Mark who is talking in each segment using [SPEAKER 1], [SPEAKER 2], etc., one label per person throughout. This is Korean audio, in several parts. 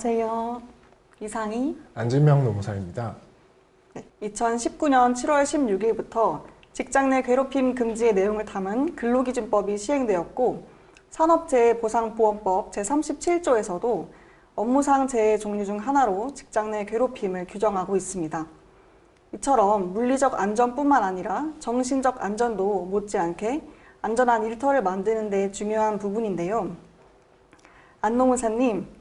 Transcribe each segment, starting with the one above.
[SPEAKER 1] 안녕하세요. 이상희.
[SPEAKER 2] 안진명 노무사입니다.
[SPEAKER 1] 2019년 7월 16일부터 직장 내 괴롭힘 금지의 내용을 담은 근로기준법이 시행되었고, 산업재해보상보험법 제37조에서도 업무상 재해 종류 중 하나로 직장 내 괴롭힘을 규정하고 있습니다. 이처럼 물리적 안전뿐만 아니라 정신적 안전도 못지않게 안전한 일터를 만드는 데 중요한 부분인데요. 안 노무사님,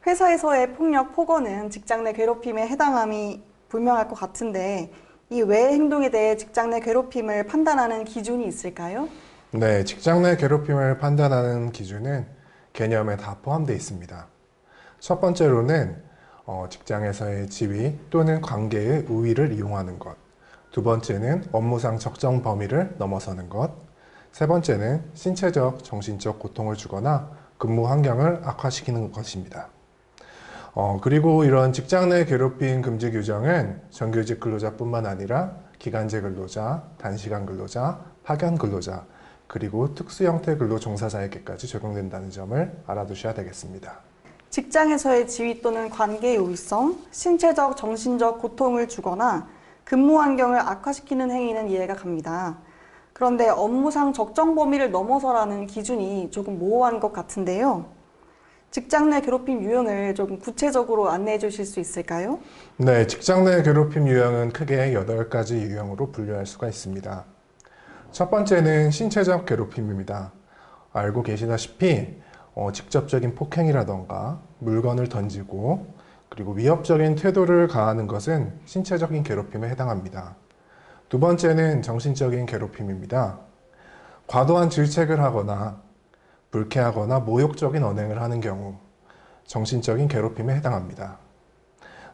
[SPEAKER 1] 회사에서의 폭력, 폭언은 직장 내 괴롭힘에 해당함이 분명할 것 같은데 이 외의 행동에 대해 직장 내 괴롭힘을 판단하는 기준이 있을까요?
[SPEAKER 2] 네, 직장 내 괴롭힘을 판단하는 기준은 개념에 다 포함되어 있습니다. 첫 번째로는 직장에서의 지위 또는 관계의 우위를 이용하는 것. 두 번째는 업무상 적정 범위를 넘어서는 것. 세 번째는 신체적, 정신적 고통을 주거나 근무 환경을 악화시키는 것입니다. 그리고 이런 직장 내 괴롭힘 금지 규정은 정규직 근로자뿐만 아니라 기간제 근로자, 단시간 근로자, 파견 근로자, 그리고 특수 형태 근로 종사자에게까지 적용된다는 점을 알아두셔야 되겠습니다.
[SPEAKER 1] 직장에서의 지위 또는 관계의 우위성, 신체적, 정신적 고통을 주거나 근무 환경을 악화시키는 행위는 이해가 갑니다. 그런데 업무상 적정 범위를 넘어서라는 기준이 조금 모호한 것 같은데요. 직장 내 괴롭힘 유형을 조금 구체적으로 안내해 주실 수 있을까요?
[SPEAKER 2] 네, 직장 내 괴롭힘 유형은 크게 8가지 유형으로 분류할 수가 있습니다. 첫 번째는 신체적 괴롭힘입니다. 알고 계시다시피 직접적인 폭행이라던가 물건을 던지고 그리고 위협적인 태도를 가하는 것은 신체적인 괴롭힘에 해당합니다. 두 번째는 정신적인 괴롭힘입니다. 과도한 질책을 하거나 불쾌하거나 모욕적인 언행을 하는 경우 정신적인 괴롭힘에 해당합니다.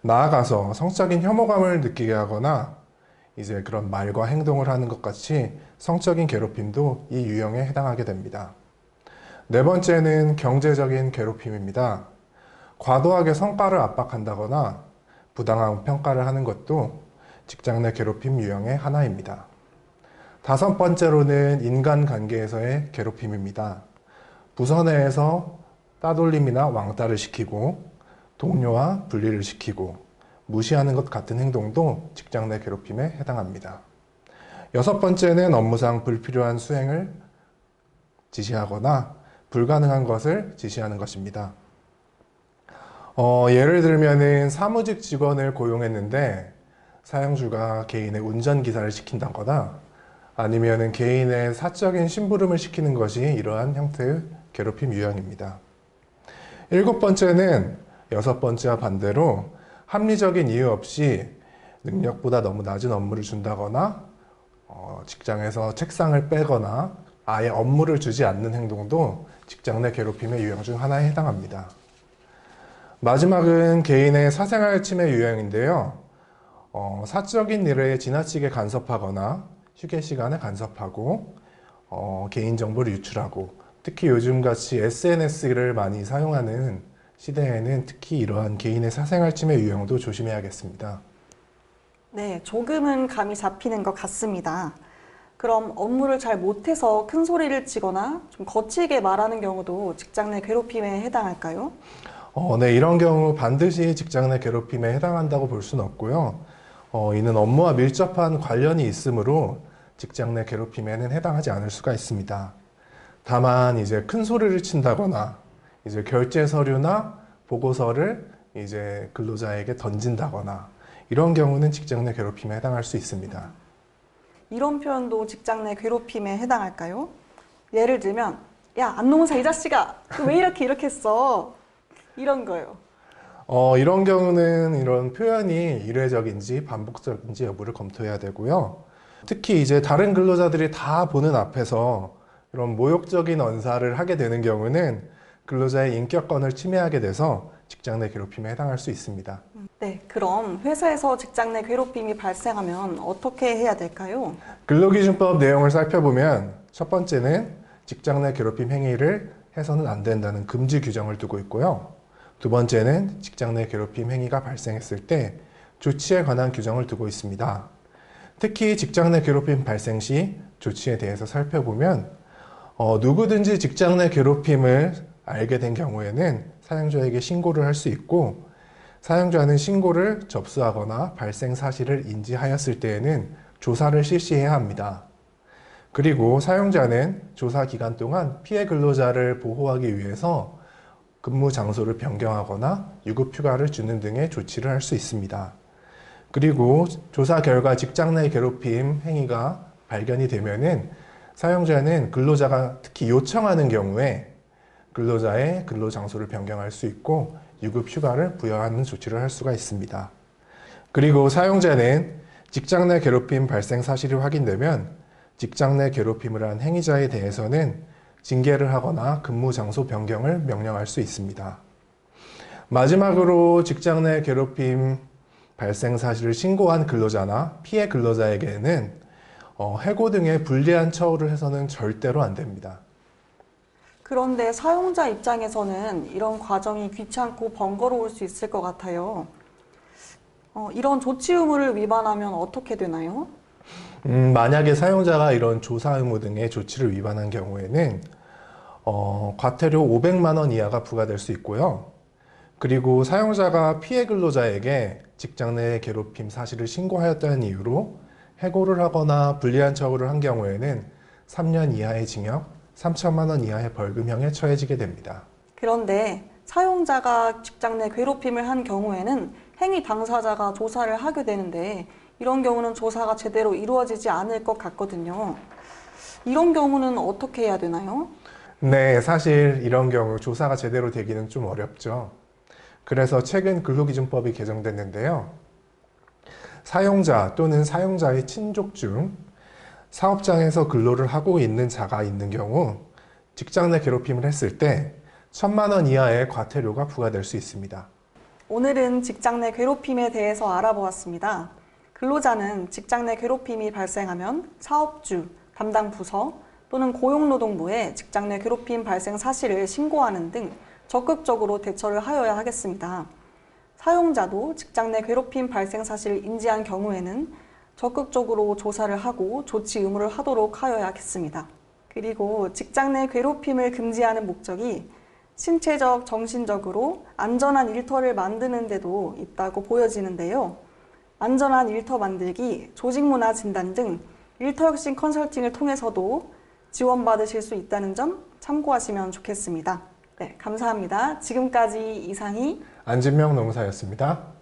[SPEAKER 2] 나아가서 성적인 혐오감을 느끼게 하거나 이제 그런 말과 행동을 하는 것 같이 성적인 괴롭힘도 이 유형에 해당하게 됩니다. 네 번째는 경제적인 괴롭힘입니다. 과도하게 성과를 압박한다거나 부당한 평가를 하는 것도 직장 내 괴롭힘 유형의 하나입니다. 다섯 번째로는 인간관계에서의 괴롭힘입니다. 부서 내에서 따돌림이나 왕따를 시키고 동료와 분리를 시키고 무시하는 것 같은 행동도 직장 내 괴롭힘에 해당합니다. 여섯 번째는 업무상 불필요한 수행을 지시하거나 불가능한 것을 지시하는 것입니다. 예를 들면은 사무직 직원을 고용했는데 사용주가 개인의 운전기사를 시킨다거나 아니면은 개인의 사적인 심부름을 시키는 것이 이러한 형태의 괴롭힘 유형입니다. 일곱 번째는 여섯 번째와 반대로 합리적인 이유 없이 능력보다 너무 낮은 업무를 준다거나 직장에서 책상을 빼거나 아예 업무를 주지 않는 행동도 직장 내 괴롭힘의 유형 중 하나에 해당합니다. 마지막은 개인의 사생활 침해 유형인데요. 사적인 일에 지나치게 간섭하거나 휴게 시간에 간섭하고 개인정보를 유출하고 특히 요즘같이 SNS를 많이 사용하는 시대에는 특히 이러한 개인의 사생활 침해 유형도 조심해야겠습니다.
[SPEAKER 1] 네, 조금은 감이 잡히는 것 같습니다. 그럼 업무를 잘 못해서 큰 소리를 치거나 좀 거칠게 말하는 경우도 직장 내 괴롭힘에 해당할까요?
[SPEAKER 2] 네, 이런 경우 반드시 직장 내 괴롭힘에 해당한다고 볼 수는 없고요. 이는 업무와 밀접한 관련이 있으므로 직장 내 괴롭힘에는 해당하지 않을 수가 있습니다. 다만 이제 큰 소리를 친다거나 이제 결제 서류나 보고서를 이제 근로자에게 던진다거나 이런 경우는 직장 내 괴롭힘에 해당할 수 있습니다.
[SPEAKER 1] 이런 표현도 직장 내 괴롭힘에 해당할까요? 예를 들면, 야, 안노무사 이 자식아, 왜 이렇게 했어? 이런 거요.
[SPEAKER 2] 이런 경우는 이런 표현이 일회적인지 반복적인지 여부를 검토해야 되고요. 특히 이제 다른 근로자들이 다 보는 앞에서 이런 모욕적인 언사를 하게 되는 경우는 근로자의 인격권을 침해하게 돼서 직장 내 괴롭힘에 해당할 수 있습니다.
[SPEAKER 1] 네, 그럼 회사에서 직장 내 괴롭힘이 발생하면 어떻게 해야 될까요?
[SPEAKER 2] 근로기준법 내용을 살펴보면 첫 번째는 직장 내 괴롭힘 행위를 해서는 안 된다는 금지 규정을 두고 있고요. 두 번째는 직장 내 괴롭힘 행위가 발생했을 때 조치에 관한 규정을 두고 있습니다. 특히 직장 내 괴롭힘 발생 시 조치에 대해서 살펴보면 누구든지 직장 내 괴롭힘을 알게 된 경우에는 사용자에게 신고를 할 수 있고, 사용자는 신고를 접수하거나 발생 사실을 인지하였을 때에는 조사를 실시해야 합니다. 그리고 사용자는 조사 기간 동안 피해 근로자를 보호하기 위해서 근무 장소를 변경하거나 유급 휴가를 주는 등의 조치를 할 수 있습니다. 그리고 조사 결과 직장 내 괴롭힘 행위가 발견이 되면은 사용자는 근로자가 특히 요청하는 경우에 근로자의 근로 장소를 변경할 수 있고 유급 휴가를 부여하는 조치를 할 수가 있습니다. 그리고 사용자는 직장 내 괴롭힘 발생 사실이 확인되면 직장 내 괴롭힘을 한 행위자에 대해서는 징계를 하거나 근무 장소 변경을 명령할 수 있습니다. 마지막으로 직장 내 괴롭힘 발생 사실을 신고한 근로자나 피해 근로자에게는 해고 등의 불리한 처우를 해서는 절대로 안 됩니다.
[SPEAKER 1] 그런데 사용자 입장에서는 이런 과정이 귀찮고 번거로울 수 있을 것 같아요. 이런 조치 의무를 위반하면 어떻게 되나요?
[SPEAKER 2] 만약에 사용자가 이런 조사 의무 등의 조치를 위반한 경우에는 과태료 500만 원 이하가 부과될 수 있고요. 그리고 사용자가 피해 근로자에게 직장 내 괴롭힘 사실을 신고하였다는 이유로 해고를 하거나 불리한 처우를 한 경우에는 3년 이하의 징역, 3천만 원 이하의 벌금형에 처해지게 됩니다.
[SPEAKER 1] 그런데 사용자가 직장 내 괴롭힘을 한 경우에는 행위 당사자가 조사를 하게 되는데 이런 경우는 조사가 제대로 이루어지지 않을 것 같거든요. 이런 경우는 어떻게 해야 되나요?
[SPEAKER 2] 네, 사실 이런 경우 조사가 제대로 되기는 좀 어렵죠. 그래서 최근 근로기준법이 개정됐는데요. 사용자 또는 사용자의 친족 중 사업장에서 근로를 하고 있는 자가 있는 경우 직장 내 괴롭힘을 했을 때 1,000만 원 이하의 과태료가 부과될 수 있습니다.
[SPEAKER 1] 오늘은 직장 내 괴롭힘에 대해서 알아보았습니다. 근로자는 직장 내 괴롭힘이 발생하면 사업주, 담당 부서 또는 고용노동부에 직장 내 괴롭힘 발생 사실을 신고하는 등 적극적으로 대처를 하여야 하겠습니다. 사용자도 직장 내 괴롭힘 발생 사실을 인지한 경우에는 적극적으로 조사를 하고 조치 의무를 하도록 하여야겠습니다. 그리고 직장 내 괴롭힘을 금지하는 목적이 신체적, 정신적으로 안전한 일터를 만드는 데도 있다고 보여지는데요. 안전한 일터 만들기, 조직문화 진단 등 일터혁신 컨설팅을 통해서도 지원받으실 수 있다는 점 참고하시면 좋겠습니다. 네, 감사합니다. 지금까지 이상희,
[SPEAKER 2] 안진명 노무사였습니다.